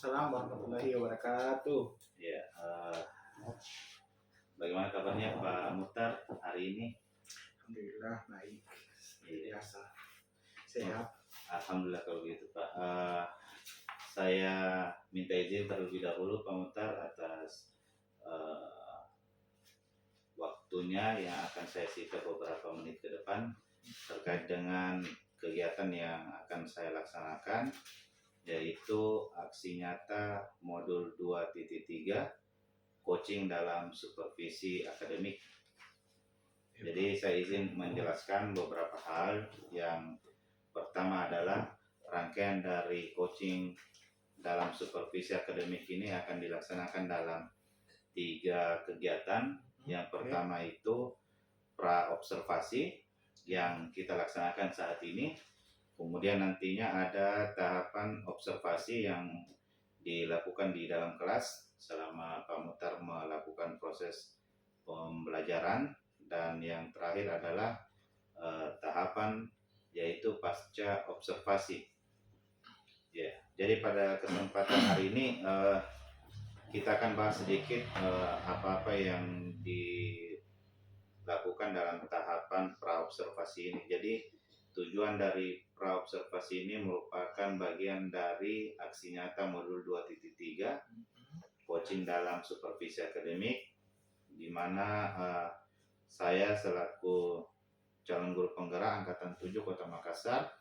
Waalaikumsalam warahmatullahi wabarakatuh. Ya, bagaimana kabarnya Pak Muhtar hari ini? Alhamdulillah baik, Iya. biasa, sehat. Alhamdulillah kalau gitu Pak. Saya minta izin terlebih dahulu Pak Muhtar atas waktunya yang akan saya sita beberapa menit ke depan terkait dengan kegiatan yang akan saya laksanakan, yaitu aksi nyata modul 2.3 coaching dalam supervisi akademik. Jadi saya izin menjelaskan beberapa hal. Yang pertama adalah rangkaian dari coaching dalam supervisi akademik ini akan dilaksanakan dalam 3 kegiatan. Yang pertama itu pra-observasi yang kita laksanakan saat ini. Kemudian nantinya ada tahapan observasi yang dilakukan di dalam kelas selama Pak Muhtar melakukan proses pembelajaran. Dan yang terakhir adalah tahapan yaitu pasca observasi. Ya, jadi pada kesempatan hari ini kita akan bahas sedikit apa-apa yang dilakukan dalam tahapan pra-observasi ini. Jadi tujuan dari pra-observasi ini merupakan bagian dari aksi nyata modul 2.3 coaching dalam supervisi akademik, di mana saya selaku calon guru penggerak Angkatan 7 Kota Makassar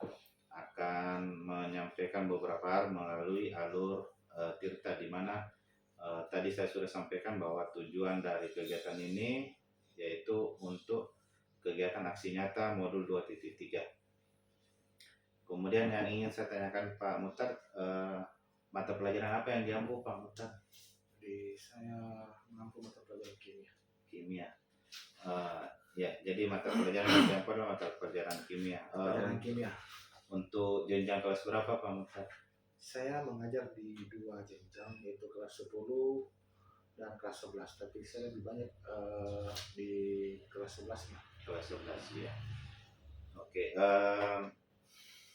akan menyampaikan beberapa hal melalui alur Tirta, di mana tadi saya sudah sampaikan bahwa tujuan dari kegiatan ini yaitu untuk kegiatan aksi nyata modul 2.3. Kemudian yang ingin saya tanyakan Pak Muhtar, mata pelajaran apa yang diampu Pak Muhtar? Jadi saya mengampu mata pelajaran kimia. Kimia. Ya, jadi mata pelajaran yang diampu adalah mata pelajaran kimia. Pelajaran kimia. Untuk jenjang kelas berapa Pak Muhtar? Saya mengajar di 2 jenjang, yaitu kelas 10 dan kelas 11. Tapi saya lebih banyak di kelas 11 ya. Kelas 11 ya. Oke.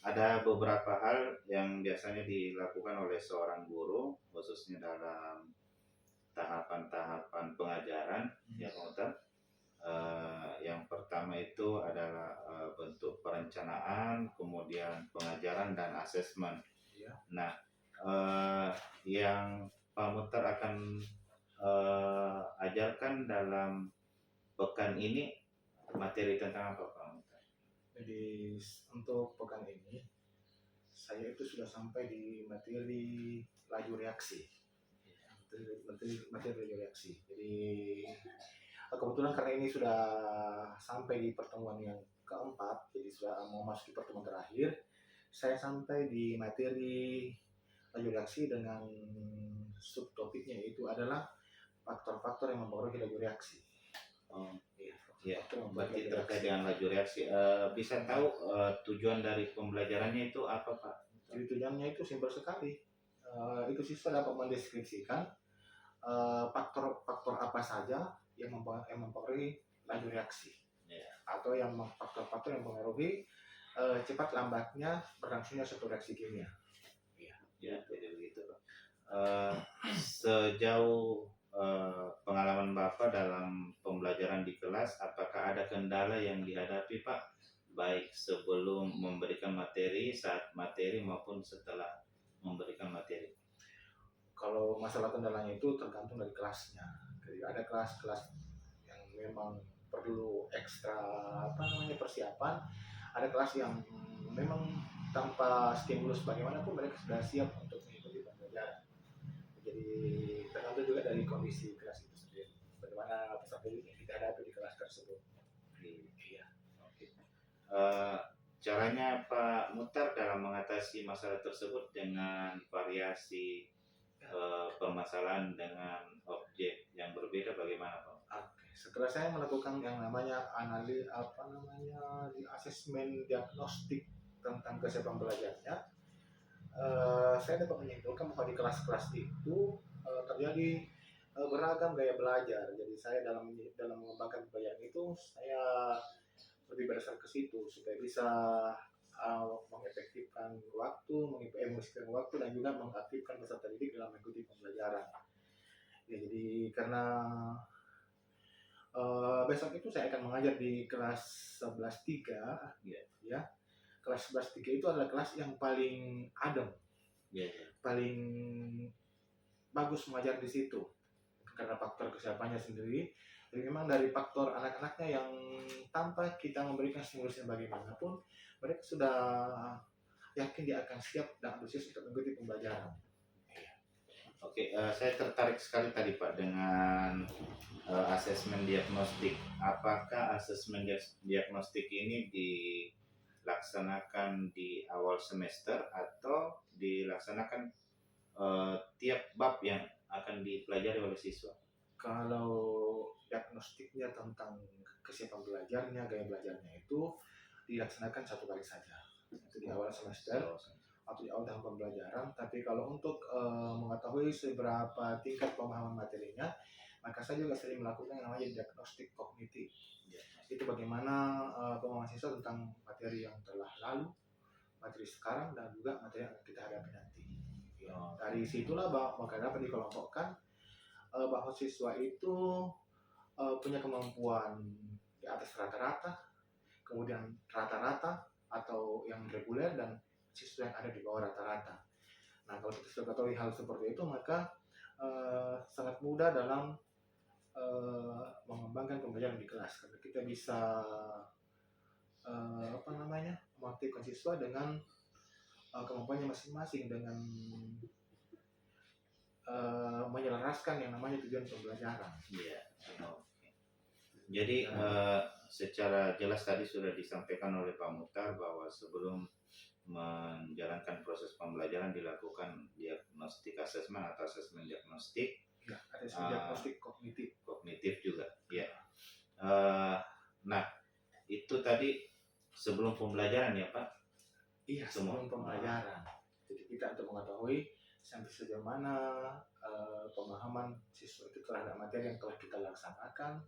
Ada beberapa hal yang biasanya dilakukan oleh seorang guru, khususnya dalam tahapan-tahapan pengajaran, ya Pak Muhtar. Yang pertama itu adalah bentuk perencanaan, kemudian pengajaran dan asesmen. Ya. Nah, yang Pak Muhtar akan ajarkan dalam pekan ini materi tentang apa Pak Muhtar? Jadi untuk pekan ini saya itu sudah sampai di materi laju reaksi. Materi laju reaksi. Jadi kebetulan karena ini sudah sampai di pertemuan yang keempat, jadi sudah mau masuk di pertemuan terakhir, saya sampai di materi laju reaksi dengan subtopiknya, yaitu adalah faktor-faktor yang mempengaruhi laju reaksi. Ya, berarti terkait dengan laju reaksi. Bisa tahu tujuan dari pembelajarannya itu apa Pak? Jadi tujuannya itu simpel sekali. Itu siswa dapat mendeskripsikan faktor-faktor apa saja yang mempengaruhi laju reaksi, atau yang faktor-faktor yang mempengaruhi cepat lambatnya berlangsungnya suatu reaksi kimia. Ya, jadi begitu Pak. Sejauh pengalaman Bapak dalam pembelajaran di kelas, apakah ada kendala yang dihadapi Pak, baik sebelum memberikan materi, saat materi maupun setelah memberikan materi? Kalau masalah kendalanya itu tergantung dari kelasnya. Jadi ada kelas-kelas yang memang perlu ekstra persiapan, ada kelas yang memang tanpa stimulus bagaimanapun mereka sudah siap untuk mengikuti pembelajaran. Jadi tergantung juga dari kondisi kelas itu sendiri, bagaimana peserta yang kita hadapi di kelas tersebut. Iya. Oke. Caranya Pak Muhtar dalam mengatasi masalah tersebut dengan variasi permasalahan dengan objek yang berbeda bagaimana Pak? Oke. Setelah saya melakukan yang namanya di asesmen diagnostik tentang kesiapan belajarnya, saya dapat menyimpulkan bahwa di kelas-kelas itu terjadi beragam gaya belajar. Jadi saya dalam mengembangkan pembelajaran itu saya lebih berdasar ke situ supaya bisa mengefektifkan waktu, mengefektifkan waktu dan juga mengaktifkan peserta didik dalam mengikuti pembelajaran. Ya, jadi karena besok itu saya akan mengajar di kelas 11.3, ya. Kelas 11.3 itu adalah kelas yang paling adem, paling bagus mengajar di situ karena faktor kesiapannya sendiri. Jadi memang dari faktor anak-anaknya yang tanpa kita memberikan stimulus yang bagaimanapun, mereka sudah yakin dia akan siap dan antusias untuk mengikuti pembelajaran. Oke, saya tertarik sekali tadi Pak dengan asesmen diagnostik. Apakah asesmen diagnostik ini dilaksanakan di awal semester atau dilaksanakan tiap bab yang akan dipelajari oleh siswa? Kalau diagnostiknya tentang kesiapan belajarnya, gaya belajarnya itu dilaksanakan satu kali saja, itu di awal semester atau di awal tahun pembelajaran. Tapi kalau untuk mengetahui seberapa tingkat pemahaman materinya, maka saya juga sering melakukan yang namanya diagnostik kognitif. Itu bagaimana pemahaman siswa tentang materi yang telah lalu, materi sekarang, dan juga materi yang akan kita hadapi nanti. Dari situlah maka dapat dikelompokkan bahwa siswa itu punya kemampuan di atas rata-rata, kemudian rata-rata atau yang reguler, dan siswa yang ada di bawah rata-rata. Nah, kalau kita sudah ketahui hal seperti itu, maka sangat mudah dalam mengembangkan pembelajaran di kelas, karena kita bisa memotivasi siswa dengan kemampuannya masing-masing, dengan menyelaraskan yang namanya tujuan pembelajaran. Iya. Jadi secara jelas tadi sudah disampaikan oleh Pak Muhtar bahwa sebelum menjalankan proses pembelajaran dilakukan diagnostik asesmen atau asesmen diagnostik. Ya, asesmen diagnostik kognitif juga. Ya. Nah, itu tadi sebelum pembelajaran ya Pak? Iya, sebelum pembelajaran. Jadi kita untuk mengetahui sampai sejauh mana pemahaman siswa itu terhadap materi yang telah kita laksanakan,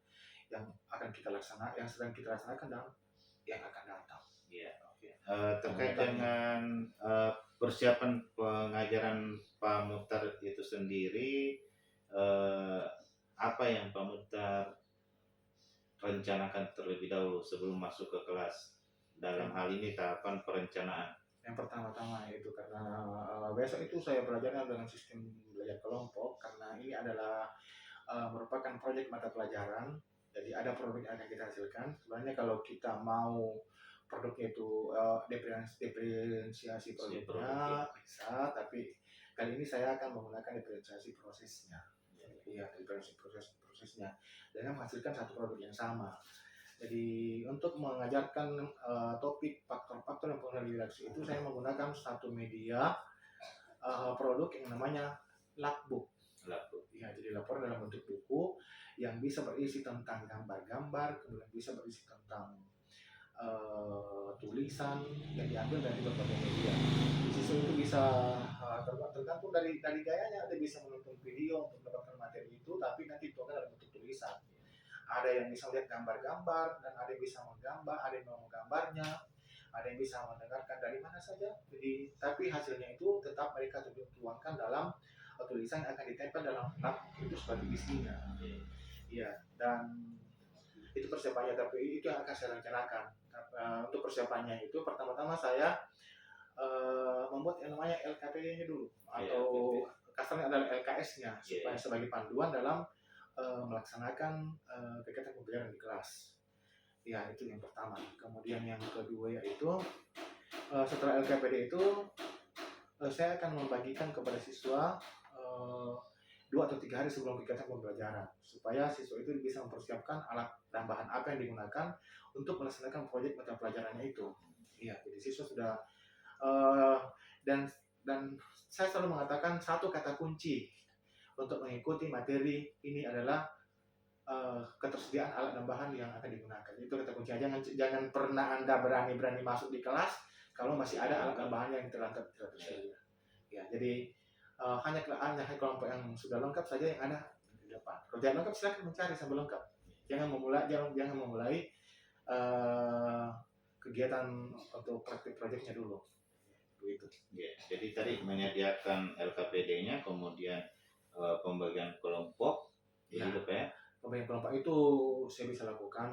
yang akan kita laksanakan, yang sedang kita laksanakan, dan yang akan datang. Iya, oke. Terkait dengan persiapan pengajaran Pak Muhtar itu sendiri, apa yang Pak Muhtar rencanakan terlebih dahulu sebelum masuk ke kelas? Dalam hal ini tahapan perencanaan. Yang pertama-tama itu karena besok itu saya belajarnya dengan sistem belajar kelompok, karena ini adalah merupakan proyek mata pelajaran. Jadi ada produk yang akan kita hasilkan. Sebenarnya kalau kita mau produknya itu diferensiasi produknya bisa, tapi kali ini saya akan menggunakan diferensiasi prosesnya. Iya, diferensiasi prosesnya dengan menghasilkan satu produk yang sama. Jadi untuk mengajarkan topik faktor-faktor yang pengaruh reaksi itu, saya menggunakan satu media produk yang namanya logbook. Ya, jadi laporan dalam bentuk buku yang bisa berisi tentang gambar-gambar, kemudian bisa berisi tentang tulisan yang diambil dari berbagai media. Siswa itu bisa tergantung dari gayanya, ada bisa menonton video untuk mendapatkan materi itu, tapi nanti itu akan dalam bentuk tulisan. Ada yang bisa melihat gambar-gambar, dan ada yang bisa menggambar, ada yang mau menggambarnya, ada yang bisa mendengarkan dari mana saja. Jadi, tapi hasilnya itu tetap mereka tuangkan dalam tulisan yang akan ditempel dalam lap itu sebagai isinya. Iya, dan itu persiapannya, tapi itu yang akan saya rencanakan. Untuk persiapannya itu pertama-tama saya membuat yang namanya LKPD-nya dulu, atau kasarnya adalah LKS-nya, supaya sebagai panduan dalam melaksanakan kegiatan pembelajaran di kelas. Ya, itu yang pertama. Kemudian yang kedua yaitu setelah LKPD itu saya akan membagikan kepada siswa 2 atau 3 hari sebelum kegiatan pembelajaran, supaya siswa itu bisa mempersiapkan alat tambahan apa yang digunakan untuk melaksanakan proyek mata pelajarannya itu. Iya, jadi siswa sudah dan saya selalu mengatakan satu kata kunci untuk mengikuti materi ini adalah ketersediaan alat tambahan yang akan digunakan. Itu kata kunci. Jangan pernah Anda berani masuk di kelas kalau masih ada alat tambahan yang tidak tersedia. Ya, jadi hanya kelompok yang sudah lengkap saja yang ada di depan. Kalau tidak lengkap silakan mencari sambil lengkap. Jangan memulai kegiatan kegiatan untuk praktik proyeknya dulu. Begitu. Ya, jadi tadi menyediakan LKPD-nya, kemudian pembagian kelompok, Ya, begitu Pak ya? pembagian kelompok itu saya bisa lakukan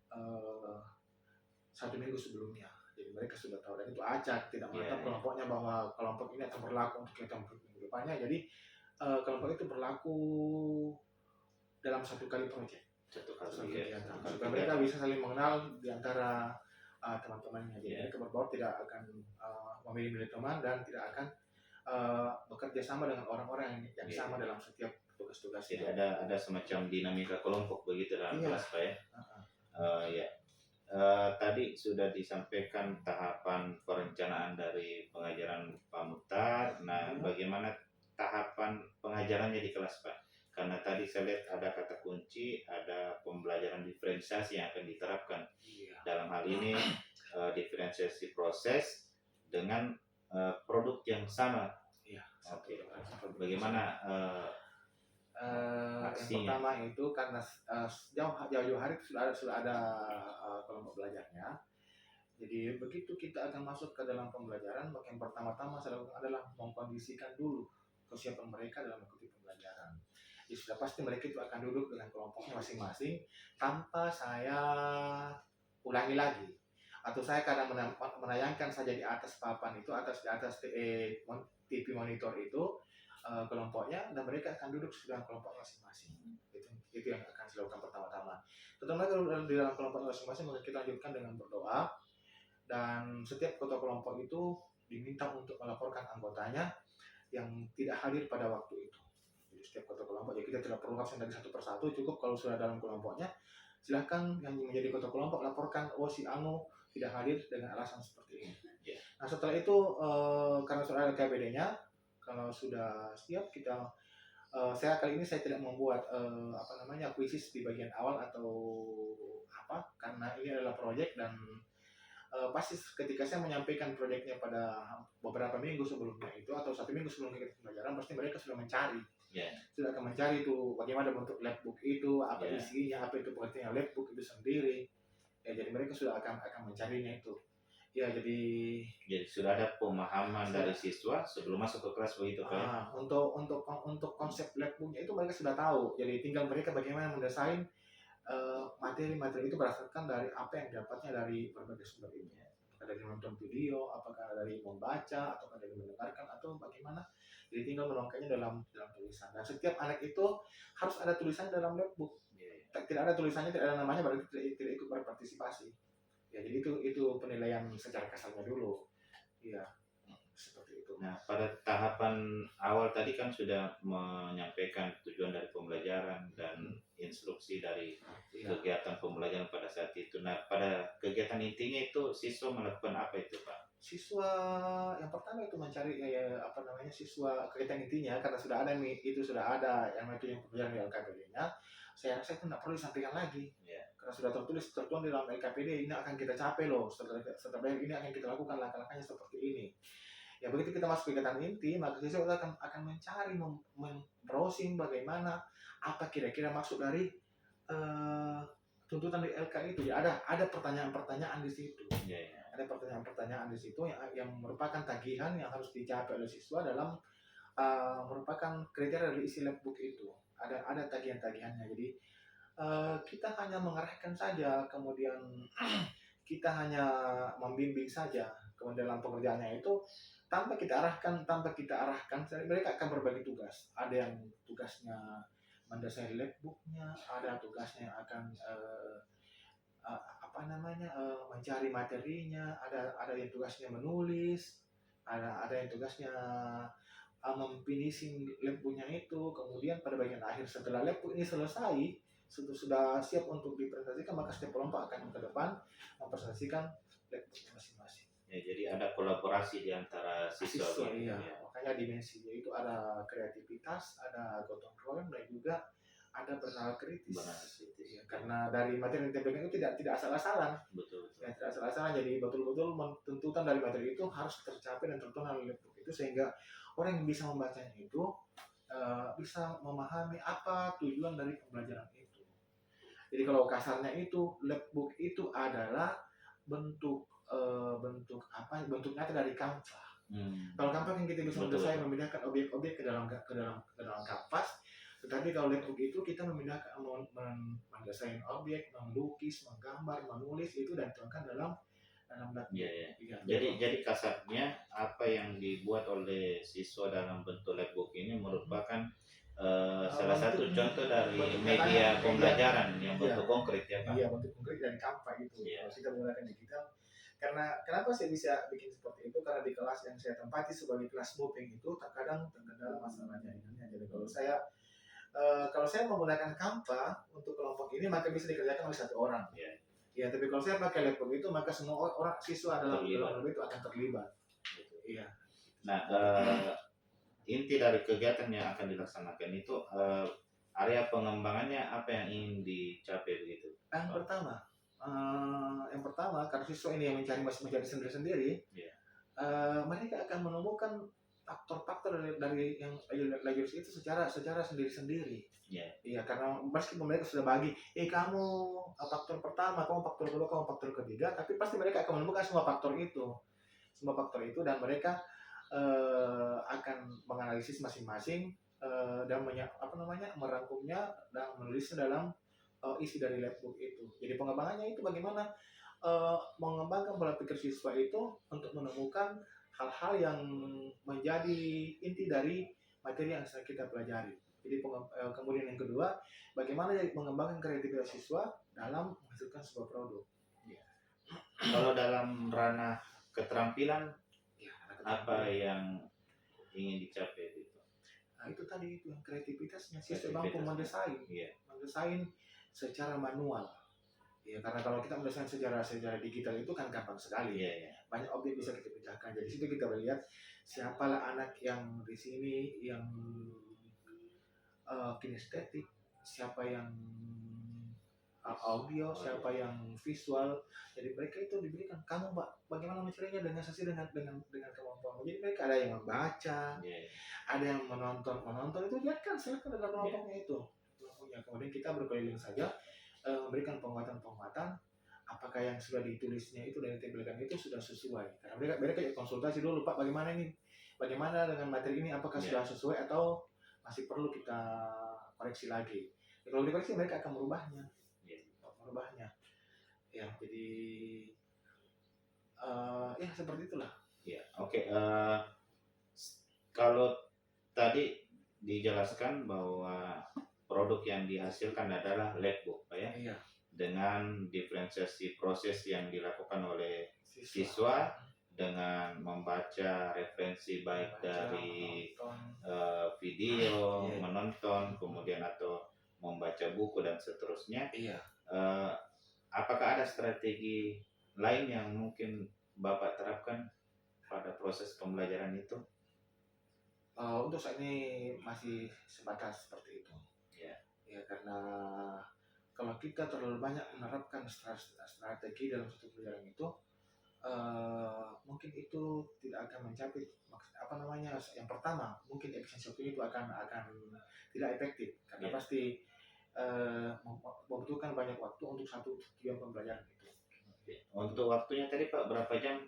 1 minggu sebelumnya. Jadi mereka sudah tahu, dan itu acak, tidak menetap kelompoknya bahwa kelompok ini akan berlaku untuk kegiatan minggu depannya. Jadi kelompok itu berlaku dalam 1 kali proyek. Satu Satu kali ya. kegiatan. Satu Supaya kali mereka kegiatan. bisa saling mengenal di antara teman-temannya. Jadi mereka berbaur tidak akan memilih-milih teman dan tidak akan bekerja sama dengan orang-orang yang sama dalam setiap tugas-tugas. Jadi ada semacam dinamika kelompok begitu dalam kelas Pak ya. Ya. Tadi sudah disampaikan tahapan perencanaan dari pengajaran Pak Muhtar. Nah, bagaimana tahapan pengajarannya di kelas Pak? Karena tadi saya lihat ada kata kunci, ada pembelajaran diferensiasi yang akan diterapkan. Dalam hal ini diferensiasi proses dengan produk yang sama. Oke. Bagaimana yang pertama itu karena jauh-jauh hari sudah ada kelompok belajarnya. Jadi begitu kita akan masuk ke dalam pembelajaran, maka yang pertama-tama saya lakukan adalah mengkondisikan dulu kesiapan mereka dalam mengikuti pembelajaran. Jadi sudah pasti mereka itu akan duduk dengan kelompoknya masing-masing tanpa saya ulangi lagi. Atau saya kadang menayangkan saja di atas papan itu, di atas TV monitor itu kelompoknya, dan mereka akan duduk dalam kelompok masing-masing. Itu yang akan saya lakukan pertama-tama. Terutama kalau di dalam kelompok masing-masing, maka kita lanjutkan dengan berdoa, dan setiap ketua kelompok itu diminta untuk melaporkan anggotanya yang tidak hadir pada waktu itu. Jadi setiap ketua kelompok, ya kita tidak perlu absen dari satu persatu, cukup kalau sudah dalam kelompoknya silahkan yang menjadi ketua kelompok laporkan, oh si Anu tidak hadir dengan alasan seperti ini. Nah setelah itu karena sudah ada KPD-nya, kalau sudah siap kita saya kali ini saya tidak membuat kuisis di bagian awal atau apa, karena ini adalah proyek, dan pasti ketika saya menyampaikan proyeknya pada beberapa minggu sebelumnya itu atau 1 minggu sebelum kegiatan pembelajaran, pasti mereka sudah mencari. Sudah akan mencari itu bagaimana bentuk labbook itu, apa isinya, apa itu pengertian labbook itu sendiri. Ya, jadi mereka sudah akan mencarinya itu. Ya, jadi sudah ada pemahaman dari siswa sebelum masuk ke kelas begitu Pak. Untuk konsep labbooknya itu mereka sudah tahu. Jadi tinggal mereka bagaimana mendesain materi-materi itu berdasarkan dari apa yang dapatnya dari berbagai sumber ini. Apakah dari menonton video, apakah dari membaca, atau dari mendengarkan, atau bagaimana. Jadi tinggal menuangkannya dalam tulisan. Dan setiap anak itu harus ada tulisan dalam labbook. Tidak ada tulisannya, tidak ada namanya, berarti tidak ikut berpartisipasi. Ya, jadi itu penilaian secara kasarnya dulu. Iya, seperti itu. Nah, pada tahapan awal tadi kan sudah menyampaikan tujuan dari pembelajaran dan instruksi dari kegiatan pembelajaran pada saat itu. Nah, pada kegiatan intinya itu siswa melakukan apa itu Pak? Siswa yang pertama itu mencari siswa kegiatan intinya, karena sudah ada itu sudah ada yang itu yang pembelajaran di LKPD-nya. Saya rasa itu tidak perlu disampaikan lagi, karena sudah tertuang di dalam LKPD, ini akan kita capai loh, setelah ini akan kita lakukan langkah-langkahnya seperti ini. Ya begitu kita masuk kegiatan inti, maka siswa akan mencari, browsing bagaimana, apa kira-kira maksud dari tuntutan dari LK itu. Ya ada pertanyaan-pertanyaan di situ. Ada pertanyaan-pertanyaan di situ yang merupakan tagihan yang harus dicapai oleh siswa dalam merupakan kriteria dari isi labbook itu. Ada tagihan-tagihannya. Jadi kita hanya mengarahkan saja, kemudian kita hanya membimbing saja. Kemudian dalam pengerjaannya itu tanpa kita arahkan, mereka akan berbagi tugas. Ada yang tugasnya mendesain labbooknya, ada tugasnya yang akan mencari materinya, ada yang tugasnya menulis, ada yang tugasnya memfinishing labbooknya itu. Kemudian pada bagian akhir setelah labbook ini selesai, sudah siap untuk dipresentasikan, maka setiap kelompok akan ke depan mempresentasikan labbooknya masing-masing. Ya, jadi ada kolaborasi di antara siswa. Iya. Makanya dimensinya itu ada kreativitas, ada gotong royong, dan juga ada bernalar kritis. Ya, karena dari materi yang diberikan itu tidak asal-asalan. Betul. Ya, tidak asal-asalan. Jadi betul-betul tuntutan dari materi itu harus tercapai dan tertuang oleh labbook itu, sehingga orang yang bisa membacanya itu bisa memahami apa tujuan dari pembelajaran itu. Jadi kalau kasarnya itu labbook itu adalah bentuk apa bentuk nyata dari Canva. Hmm. Kalau Canva kan kita bisa Betul, mendesain betul. memindahkan objek-objek ke dalam kanvas, tetapi kalau laptop itu kita memindahkan mendesain objek, melukis, menggambar, menulis itu dan tuangkan dalam laptop. Iya, iya. Iya, Jadi kasarnya apa yang dibuat oleh siswa dalam bentuk labbook ini merupakan salah satu contoh dari bentuk media nyatanya, pembelajaran yang iya. bentuk konkret ya Pak. Iya, bentuk konkret dari Canva itu. Iya. Kalau kita menggunakan digital, karena kenapa saya bisa bikin seperti itu? Karena di kelas yang saya tempati sebagai kelas moving itu terkadang terkendala masalah jaringannya. Jadi kalau saya menggunakan Canva untuk kelompok ini maka bisa dikerjakan oleh satu orang. Iya. Ya, tapi kalau saya pakai laptop itu maka semua orang siswa dalam Terlibat. kelompok itu akan terlibat. Iya. Nah, inti dari kegiatan yang akan dilaksanakan itu area pengembangannya apa yang ingin dicapai begitu? Yang pertama karena siswa ini yang mencari sendiri-sendiri, Iya. mereka akan menemukan faktor-faktor dari yang Legos itu secara sendiri-sendiri. Iya. Iya, karena meskipun mereka sudah bagi, kamu faktor pertama, kamu faktor kedua, kamu faktor ketiga, tapi pasti mereka akan menemukan semua faktor itu dan mereka akan menganalisis masing-masing dan merangkumnya dan menulisnya dalam isi dari labbook itu. Jadi pengembangannya itu bagaimana mengembangkan pola pikir siswa itu untuk menemukan hal-hal yang menjadi inti dari materi yang sedang kita pelajari. Jadi kemudian yang kedua, bagaimana mengembangkan kreativitas siswa dalam menghasilkan sebuah produk. Ya. Kalau dalam ranah keterampilan, apa yang ingin dicapai itu? Nah, itu tadi itu kreativitasnya siswa mampu mendesain, mendesain secara manual. Ya, karena kalau kita mendesain secara digital itu kan gampang sekali. Yeah. Banyak objek bisa kita pecahkan. Jadi situ kita melihat siapalah anak yang di sini yang kinestetik, siapa yang audio, siapa yang visual. Jadi mereka itu diberikan kamu bagaimana mencarinya dengan sesuai dengan kemampuanmu. Jadi mereka ada yang membaca, ada yang menonton itu biarkan silakan dalam kelompoknya itu. Kemudian kita berkeliling saja memberikan penguatan apakah yang sudah ditulisnya itu dan ditempelkan itu sudah sesuai. Karena mereka konsultasi dulu, Pak, bagaimana dengan materi ini, apakah sudah sesuai atau masih perlu kita koreksi lagi. Kalau dikoreksi mereka akan merubahnya. Ya, jadi ya seperti itulah. Ya, oke. Kalau tadi dijelaskan bahwa produk yang dihasilkan adalah labbook, Pak ya. Iya. Dengan diferensiasi proses yang dilakukan oleh siswa dengan membaca referensi baik dari video, menonton, kemudian atau membaca buku dan seterusnya. Iya. Apakah ada strategi lain yang mungkin Bapak terapkan pada proses pembelajaran itu? Untuk saat ini masih sebatas seperti itu. Ya, karena kalau kita terlalu banyak menerapkan strategi dalam satu pelajaran itu, mungkin itu tidak akan mencapai yang pertama, mungkin efisiensi waktu itu akan tidak efektif karena pasti membutuhkan banyak waktu untuk satu tujuan pembelajaran itu. Untuk waktunya tadi Pak berapa jam?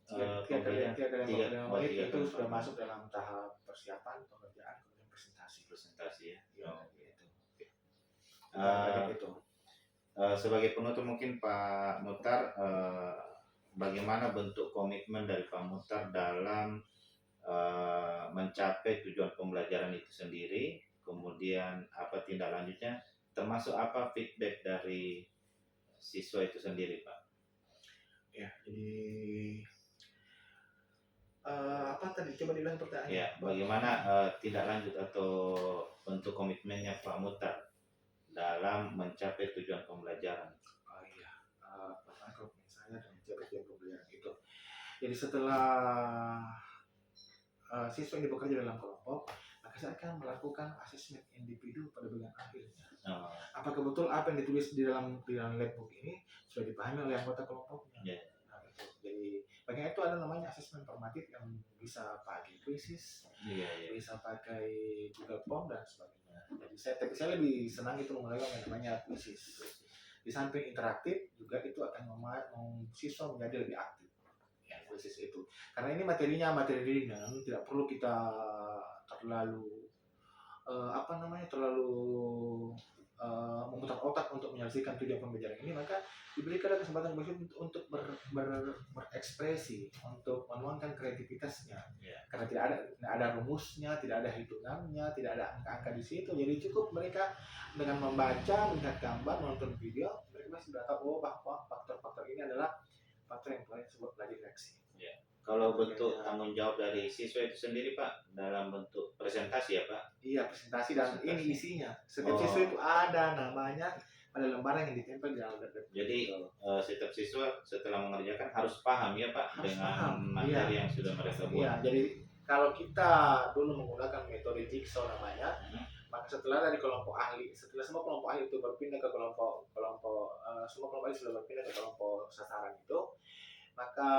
3 kali 5 menit itu sudah masuk dalam tahap persiapan pengerjaan kemudian presentasi ya. Sebagai penutup mungkin Pak Muhtar, bagaimana bentuk komitmen dari Pak Muhtar dalam mencapai tujuan pembelajaran itu sendiri, kemudian apa tindak lanjutnya, termasuk apa feedback dari siswa itu sendiri, Pak? Ya, jadi apa tadi coba diulang pertanyaannya? Ya, bagaimana tindak lanjut atau bentuk komitmennya Pak Muhtar dalam mencapai tujuan pembelajaran? Kalau misalnya dalam mencapai tujuan pembelajaran itu, jadi setelah siswa ini bekerja dalam kelompok, maka saya akan melakukan asesmen individu pada bagian akhirnya. Apakah betul apa yang ditulis di dalam labbook ini sudah dipahami oleh anggota kelompoknya? Nah, itu. Jadi bagian itu ada namanya asesmen formatif yang bisa pakai quizzes, bisa pakai Google Form dan sebagainya. Jadi saya lebih senang itu menggunakan yang namanya quizzes. Di samping interaktif juga itu akan siswa menjadi lebih aktif ya analisis itu. Karena ini materinya materi ringan, tidak perlu kita terlalu memutar otak untuk menyelesaikan tujuan pembelajaran ini, maka diberikan kesempatan untuk berekspresi, untuk menuangkan kreativitasnya. Karena tidak ada rumusnya, tidak ada hitungannya, tidak ada angka-angka di situ. Jadi cukup mereka dengan membaca, melihat gambar, menonton video, mereka sudah tahu bahwa faktor-faktor ini adalah faktor yang paling disebut belajar refleksi. Kalau bentuk tanggung jawab dari siswa itu sendiri Pak, dalam bentuk presentasi ya Pak? Iya, presentasi dan ini isinya. Setiap siswa itu ada namanya, ada lembaran yang ditempel di dalam laptop. Jadi setiap siswa setelah mengerjakan harus paham ya Pak dengan materi yang sudah mereka buat. Iya, jadi kalau kita dulu menggunakan metode jigsaw namanya, maka setelah dari kelompok ahli, setelah semua kelompok ahli itu berpindah ke semua kelompok ahli sudah berpindah ke kelompok sasaran itu, maka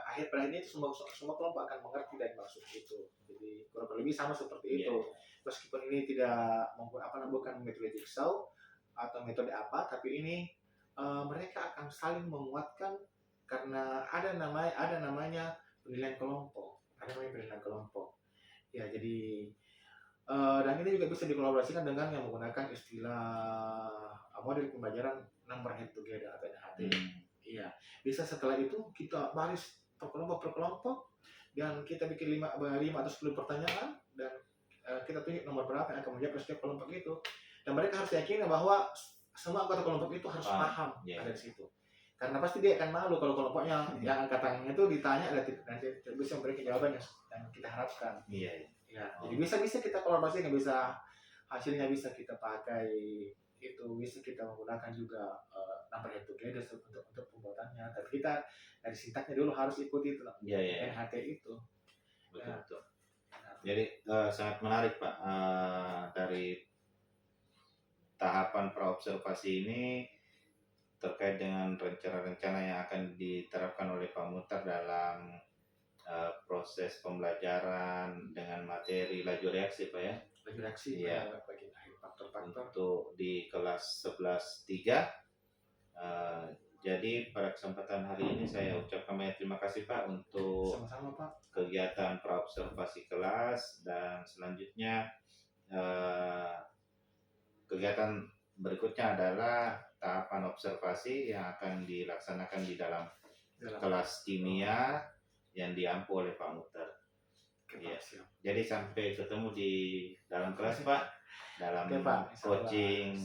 akhir pada ini semua kelompok akan mengerti dan maksud itu. Jadi kurang lebih sama seperti itu. Meskipun ini tidak bukan metode jigsaw atau metode apa, tapi ini mereka akan saling menguatkan karena ada namanya penilaian kelompok. Ya, jadi dan ini juga bisa dikolaborasikan dengan yang menggunakan istilah model pembelajaran number head together atau NHT. Iya, bisa setelah itu kita baris per kelompok dan kita bikin 5 atau 10 pertanyaan dan kita tunjuk nomor berapa yang akan menjawab setiap kelompok itu. Dan mereka harus yakin bahwa semua anggota kelompok itu harus paham ada di situ. Karena pasti dia akan malu kalau kelompoknya yang angkatannya itu ditanya dan tidak bisa memberikan jawaban yang kita harapkan. Iya. Jadi bisa kita kolaborasi, hasilnya bisa kita pakai itu, bisa kita menggunakan juga number head together untuk pembuatannya. Tapi kita dari sintaknya dulu harus ikuti itu NHT itu. Betul. Jadi sangat menarik Pak, dari tahapan praobservasi ini terkait dengan rencana-rencana yang akan diterapkan oleh Pak Muhtar dalam proses pembelajaran dengan materi laju reaksi Pak ya. Laju reaksi ya. Bagi faktor-faktor untuk di kelas 11-3. Jadi pada kesempatan hari ini saya ucapkan banyak terima kasih Pak untuk sama-sama Pak kegiatan praobservasi kelas, dan selanjutnya kegiatan berikutnya adalah tahapan observasi yang akan dilaksanakan di dalam kelas kimia yang diampu oleh Pak Muhtar. Ya. Jadi sampai ketemu di dalam kelas Pak, dalam coaching,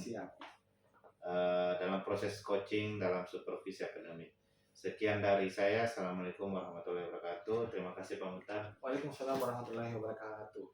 dalam proses coaching dalam supervisi akademik. Sekian dari saya. Assalamualaikum warahmatullahi wabarakatuh. Terima kasih Pak Muhtar. Waalaikumsalam warahmatullahi wabarakatuh.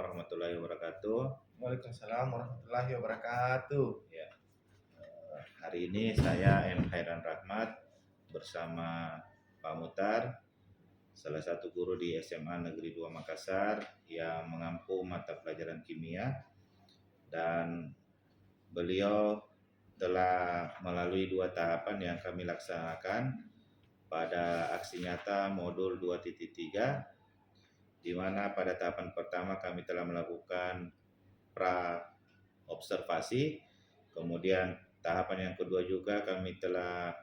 warahmatullahi wabarakatuh. Waalaikumsalam warahmatullahi wabarakatuh. Ya, hari ini saya M. Khairan Rahmat bersama Pak Mutar, salah satu guru di SMA Negeri 2 Makassar yang mengampu mata pelajaran kimia, dan beliau telah melalui 2 tahapan yang kami laksanakan pada aksi nyata modul 2.3, di mana pada tahapan pertama kami telah melakukan pra observasi, kemudian tahapan yang kedua juga kami telah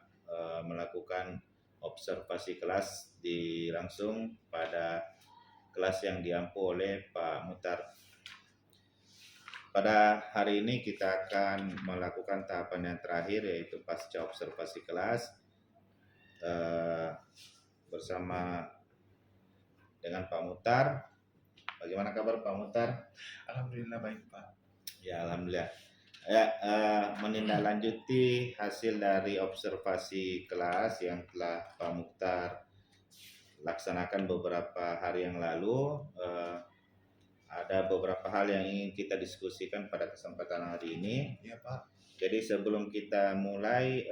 melakukan observasi kelas langsung pada kelas yang diampu oleh Pak Mutar. Pada hari ini kita akan melakukan tahapan yang terakhir, yaitu pasca observasi kelas bersama dengan Pak Mutar. Bagaimana kabar Pak Mutar? Alhamdulillah baik Pak. Ya, alhamdulillah. Ya, menindaklanjuti hasil dari observasi kelas yang telah Pak Mutar laksanakan beberapa hari yang lalu. Ada beberapa hal yang ingin kita diskusikan pada kesempatan hari ini. Iya Pak. Jadi sebelum kita mulai,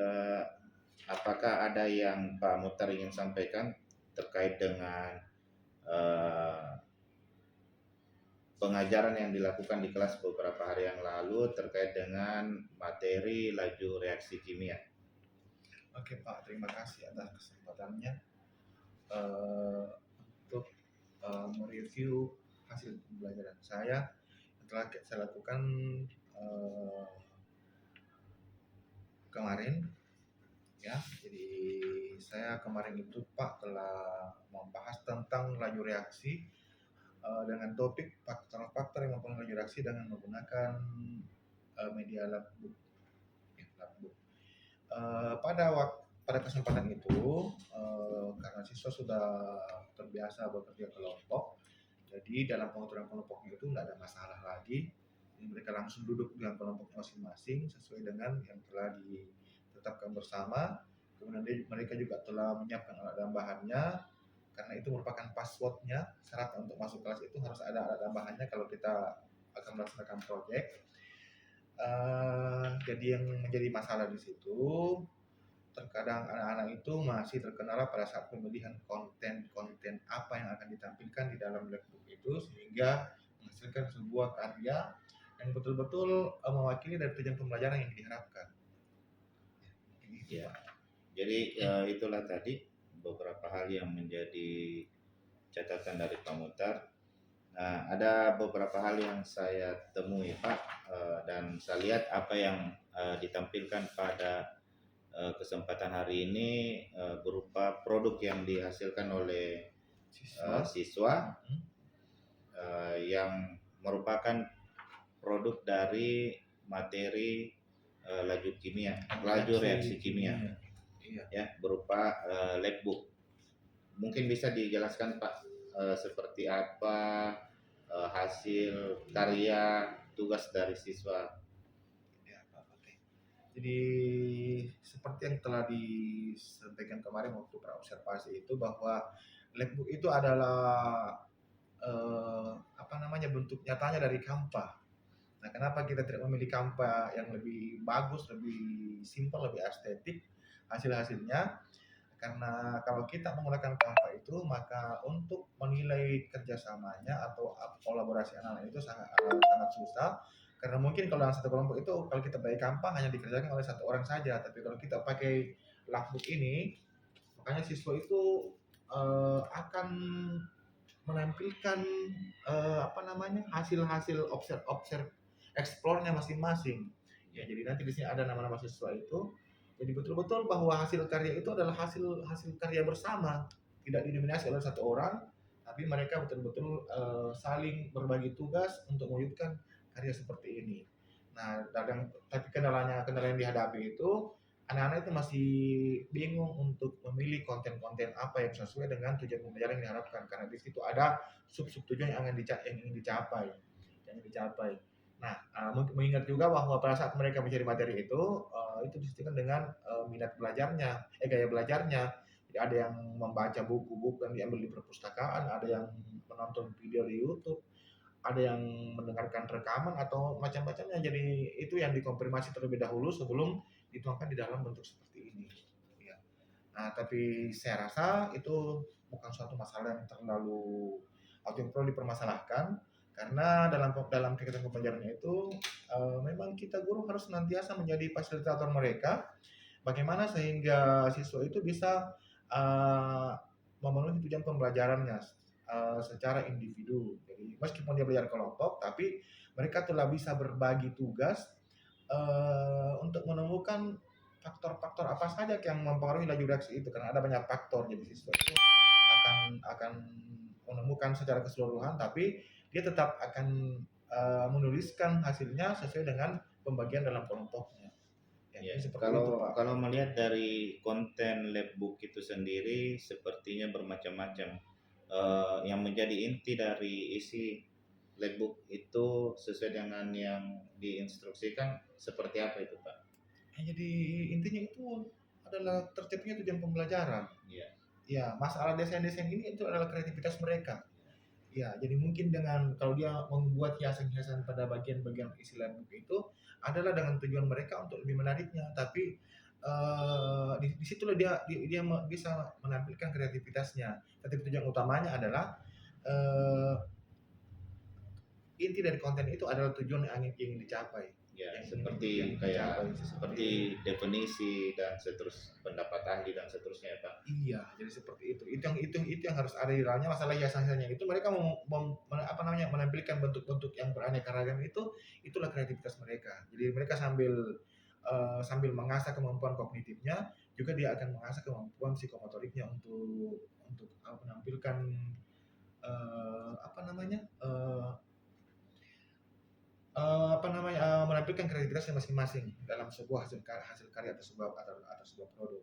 apakah ada yang Pak Mutar ingin sampaikan terkait dengan pengajaran yang dilakukan di kelas beberapa hari yang lalu terkait dengan materi laju reaksi kimia? Oke Pak, terima kasih atas kesempatannya untuk mereview hasil pembelajaran saya yang telah saya lakukan kemarin. Ya, jadi saya kemarin itu Pak telah membahas tentang laju reaksi dengan topik faktor-faktor yang mempengaruhi laju reaksi dengan menggunakan media labbook. Pada kesempatan itu karena siswa sudah terbiasa bekerja kelompok, jadi dalam pengaturan kelompoknya itu tidak ada masalah lagi. Jadi mereka langsung duduk dengan kelompok masing-masing sesuai dengan yang telah ditetapkan bersama. Kemudian mereka juga telah menyiapkan alat tambahannya, karena itu merupakan passwordnya. Syarat untuk masuk kelas itu harus ada alat tambahannya kalau kita akan melaksanakan proyek. Jadi yang menjadi masalah di situ, terkadang anak-anak itu masih terkendala pada saat pemilihan konten apa yang akan ditampilkan di dalam labbook itu, sehingga menghasilkan sebuah karya yang betul-betul mewakili dari tujuan pembelajaran yang diharapkan. Ya. Jadi itulah tadi beberapa hal yang menjadi catatan dari Pak Mutar. Nah, ada beberapa hal yang saya temui Pak, dan saya lihat apa yang ditampilkan pada kesempatan hari ini berupa produk yang dihasilkan oleh siswa yang merupakan produk dari materi laju reaksi kimia. Iya. Ya, berupa labbook. Mungkin bisa dijelaskan Pak seperti apa hasil karya tugas dari siswa? Ya, Pak. Oke. Jadi seperti yang telah disampaikan kemarin waktu praobservasi itu, bahwa labbook itu adalah bentuk nyatanya dari Canva. Nah, kenapa kita tidak memilih Canva yang lebih bagus, lebih simpel, lebih estetik hasil-hasilnya? Karena kalau kita menggunakan Canva itu, maka untuk menilai kerjasamanya atau kolaborasi anak-anak itu sangat susah. Karena mungkin kalau dalam satu kelompok itu, kalau kita pakai Canva hanya dikerjakan oleh satu orang saja. Tapi kalau kita pakai Labbook ini, makanya siswa itu akan menampilkan hasil-hasil explore-nya masing-masing. Ya, jadi nanti di sini ada nama-nama siswa itu. Jadi betul-betul bahwa hasil karya itu adalah hasil karya bersama, tidak didominasi oleh satu orang, tapi mereka betul-betul saling berbagi tugas untuk mewujudkan karya seperti ini. Nah, tapi kendala yang dihadapi itu, anak-anak itu masih bingung untuk memilih konten-konten apa yang sesuai dengan tujuan pembelajaran yang diharapkan, karena di situ ada sub-sub tujuan yang ingin dicapai. Nah, mengingat juga bahwa pada saat mereka mencari materi itu disesuaikan dengan minat belajarnya, gaya belajarnya. Jadi ada yang membaca buku-buku yang diambil di perpustakaan, ada yang menonton video di YouTube, ada yang mendengarkan rekaman atau macam-macamnya. Jadi itu yang dikonfirmasi terlebih dahulu sebelum dituangkan di dalam bentuk seperti ini. Ya. Nah, tapi saya rasa itu bukan suatu masalah yang terlalu atau yang perlu dipermasalahkan karena dalam kegiatan pembelajarannya itu memang kita guru harus senantiasa menjadi fasilitator mereka bagaimana sehingga siswa itu bisa uh, memenuhi tujuan pembelajarannya secara individu. Jadi meskipun dia belajar kelompok, tapi mereka telah bisa berbagi tugas untuk menemukan faktor-faktor apa saja yang mempengaruhi laju reaksi itu karena ada banyak faktor. Jadi siswa itu akan menemukan secara keseluruhan, tapi dia tetap akan menuliskan hasilnya sesuai dengan pembagian dalam kelompoknya. Ya, Jadi seperti itu, kalau Pak. kalau melihat dari konten labbook itu sendiri sepertinya bermacam-macam. Yang menjadi inti dari isi labbook itu sesuai dengan yang diinstruksikan seperti apa itu, Pak? Jadi intinya itu adalah tercapainya tujuan pembelajaran. Iya. Ya, masalah desain-desain ini itu adalah kreativitas mereka. Ya, jadi mungkin dengan kalau dia membuat hiasan-hiasan pada bagian-bagian isi labbook itu adalah dengan tujuan mereka untuk lebih menariknya, tapi di situlah dia bisa menampilkan kreativitasnya. Tapi tujuan utamanya adalah eh, inti dari konten itu adalah tujuan yang ingin dicapai. Ya, Yang seperti ingin kayak dicapai, seperti definisi dan seterus pendapat ahli dan seterusnya, Pak. iya, jadi seperti itu. Itu yang harus ada di dalamnya. Masalah hiasan-hiasannya itu mereka menampilkan bentuk-bentuk yang beraneka ragam itu, itulah kreativitas mereka. Jadi mereka sambil mengasah kemampuan kognitifnya, juga dia akan mengasah kemampuan psikomotoriknya untuk menampilkan apa namanya menampilkan kreativitasnya masing-masing dalam sebuah hasil karya atau sebuah produk.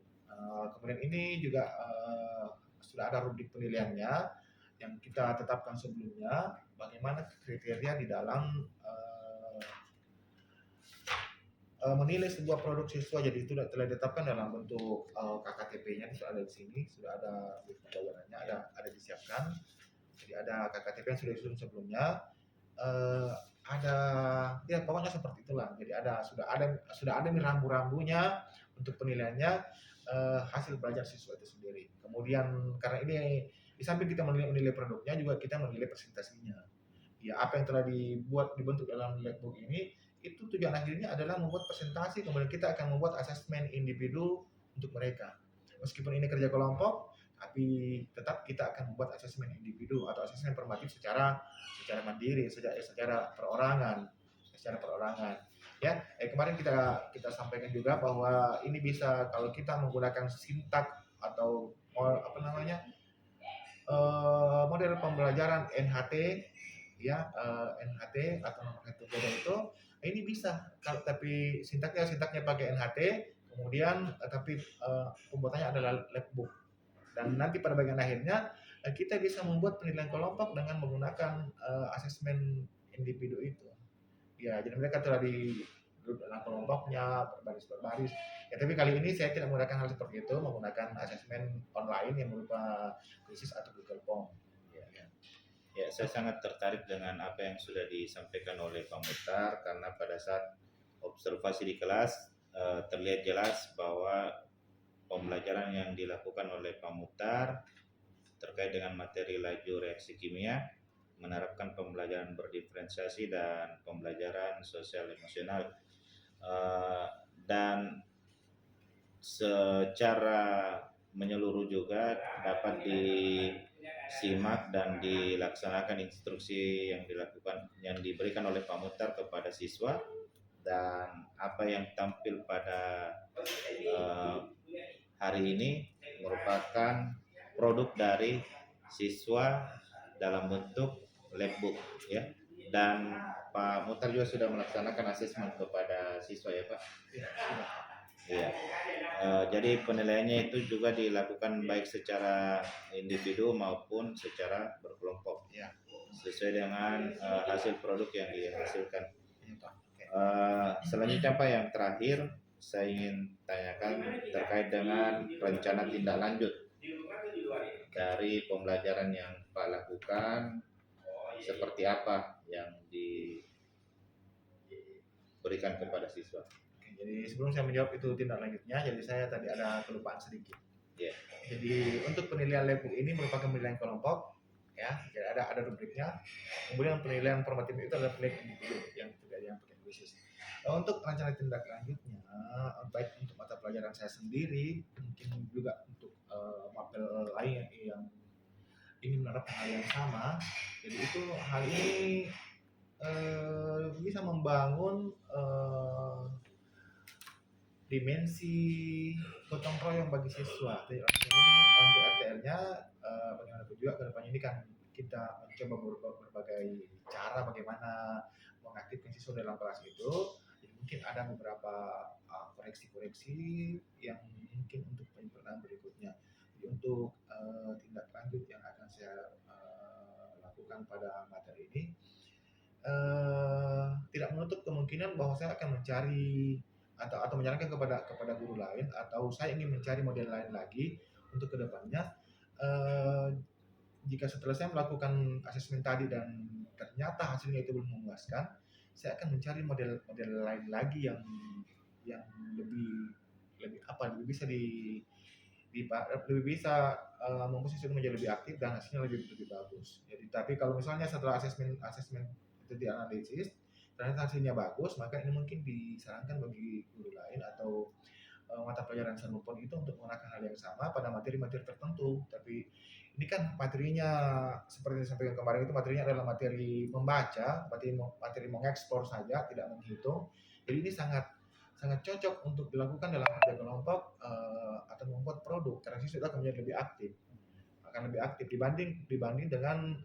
Kemudian ini juga sudah ada rubrik penilaiannya yang kita tetapkan sebelumnya, bagaimana kriteria di dalam menilai sebuah produk siswa. Jadi itu telah ditetapkan dalam bentuk KKTP-nya, sudah ada di sini, sudah ada penjabarannya, ada disiapkan. Jadi ada KKTP yang sudah disusun sebelumnya. Ada ya pokoknya seperti itulah. Jadi sudah ada nih rambu-rambunya untuk penilaiannya hasil belajar siswa itu sendiri. Kemudian karena ini di samping kita menilai produknya juga kita menilai presentasinya. Ya apa yang telah dibentuk dalam labbook ini itu tujuan akhirnya adalah membuat presentasi, kemudian kita akan membuat asesmen individu untuk mereka. Meskipun ini kerja kelompok, tapi tetap kita akan membuat asesmen individu atau asesmen formatif secara mandiri, secara perorangan. Ya, kemarin kita sampaikan juga bahwa ini bisa kalau kita menggunakan sintak atau model pembelajaran NHT, ya NHT atau nomor head together itu ini bisa. Tapi sintaknya pakai NHT, kemudian tapi pembuatannya adalah labbook. Dan nanti pada bagian akhirnya kita bisa membuat penilaian kelompok dengan menggunakan asesmen individu itu. Ya, jadi mereka telah di dalam kelompoknya berbaris. Ya, tapi kali ini saya tidak menggunakan hal seperti itu, menggunakan asesmen online yang berupa krisis atau Google Form. Ya, saya sangat tertarik dengan apa yang sudah disampaikan oleh Pak Muhtar karena pada saat observasi di kelas terlihat jelas bahwa pembelajaran yang dilakukan oleh Pak Muhtar terkait dengan materi laju reaksi kimia menerapkan pembelajaran berdiferensiasi dan pembelajaran sosial emosional dan secara menyeluruh juga dapat disimak dan dilaksanakan instruksi yang diberikan oleh Pak Muhtar kepada siswa, dan apa yang tampil pada hari ini merupakan produk dari siswa dalam bentuk labbook ya. Dan Pak Muhtar juga sudah melaksanakan asesmen kepada siswa ya Pak. Ya. Jadi penilaiannya itu juga dilakukan baik secara individu maupun secara berkelompok ya, sesuai dengan hasil produk yang dihasilkan. Selanjutnya Pak, yang terakhir saya ingin tanyakan terkait dengan rencana tindak lanjut dari pembelajaran yang Pak lakukan seperti apa yang diberikan kepada siswa. Oke, jadi sebelum saya menjawab itu tindak lanjutnya, jadi saya tadi ada kelupaan sedikit. Ya. Jadi untuk penilaian lab ini merupakan penilaian kelompok, ya. Jadi ada rubriknya. Kemudian penilaian formatif itu adalah penilaian individu yang terjadi yang pakai khusus. Untuk rencana tindak lanjutnya, baik untuk mata pelajaran saya sendiri, mungkin juga untuk mapel lain yang ingin menerapkan hal yang sama. Jadi itu hal ini bisa membangun dimensi gotong royong bagi siswa. Jadi ini untuk RTL-nya bagaimanapun juga kedepannya ini kan kita mencoba berbagai cara bagaimana mengaktifkan siswa dalam kelas itu. Jadi mungkin ada beberapa koreksi-koreksi yang mungkin untuk penyempurnaan berikutnya. Jadi untuk tindak lanjut yang akan saya lakukan pada materi ini, tidak menutup kemungkinan bahwa saya akan mencari atau menyarankan kepada guru lain, atau saya ingin mencari model lain lagi untuk kedepannya. Jika setelah saya melakukan asesmen tadi dan ternyata hasilnya itu belum memuaskan, saya akan mencari model lain lagi yang lebih bisa memposisikan menjadi lebih aktif dan hasilnya lebih bagus. Jadi tapi kalau misalnya setelah asesmen itu dianalisis ternyata hasilnya bagus, maka ini mungkin disarankan bagi guru lain atau mata pelajaran serupa itu untuk menggunakan hal yang sama pada materi-materi tertentu. Tapi ini kan materinya seperti yang disampaikan kemarin, itu materinya adalah materi membaca, materi mengekspor saja, tidak menghitung. Jadi ini sangat cocok untuk dilakukan dalam kerja kelompok atau membuat produk, karena siswa akan menjadi lebih aktif dibanding dengan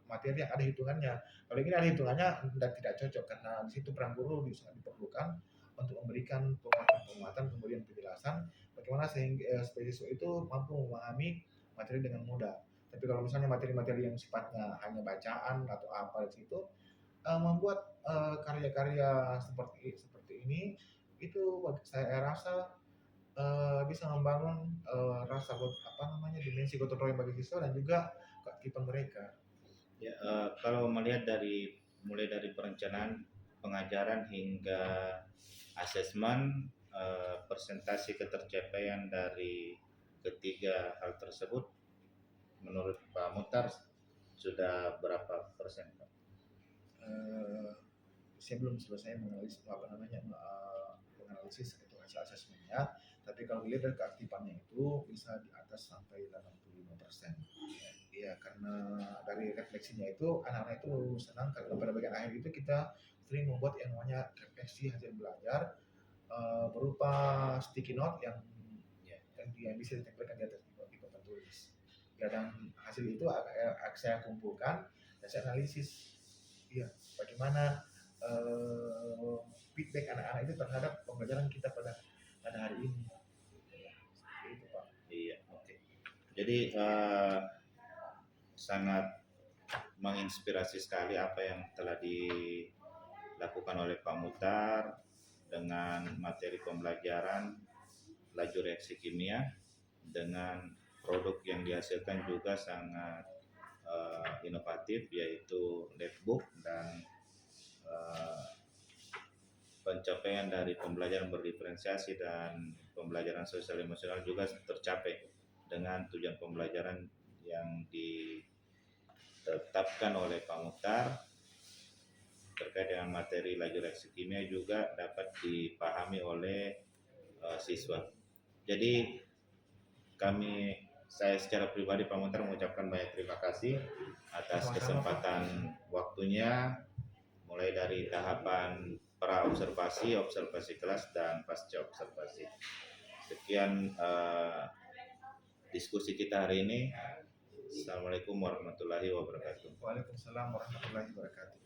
materi yang ada hitungannya. Kalau ini ada hitungannya dan tidak cocok, karena di situ peran guru sangat diperlukan untuk memberikan penguatan kemudian penjelasan bagaimana sehingga siswa itu mampu memahami materi dengan mudah. Tapi kalau misalnya materi-materi yang sifatnya hanya bacaan atau apa di situ, membuat karya-karya seperti ini itu saya rasa bisa membangun rasa dimensi gotong royong bagi siswa dan juga keaktifan mereka. Ya, kalau melihat mulai dari perencanaan pengajaran hingga asesmen, persentase ketercapaian dari ketiga hal tersebut menurut Pak Muhtar sudah berapa persen, Pak? Saya belum selesai menganalisis itu hasil asesmennya, tapi kalau dilihat dari keaktifannya itu bisa di atas sampai 85%. Ya, karena dari refleksinya itu anak-anak itu senang karena pada bagian akhir itu kita sering membuat yang namanya refleksi hasil belajar berupa sticky note yang bisa ditempelkan di atas di papan tulis. Ya, dan hasil itu saya kumpulkan dan saya analisis. Ya, bagaimana feedback anak-anak itu terhadap pembelajaran kita pada hari ini. Seperti itu, Pak. Iya, oke. Jadi sangat menginspirasi sekali apa yang telah dilakukan oleh Pak Muhtar dengan materi pembelajaran laju reaksi kimia, dengan produk yang dihasilkan juga sangat inovatif, yaitu labbook, dan pencapaian dari pembelajaran berdiferensiasi dan pembelajaran sosial emosional juga tercapai dengan tujuan pembelajaran yang ditetapkan oleh Pak Muhtar terkait dengan materi laju reaksi kimia juga dapat dipahami oleh siswa. Jadi saya secara pribadi Pak Muhtar mengucapkan banyak terima kasih atas kesempatan waktunya, mulai dari tahapan pra observasi kelas dan pasca observasi. Sekian diskusi kita hari ini. Assalamualaikum warahmatullahi wabarakatuh. Waalaikumsalam warahmatullahi wabarakatuh.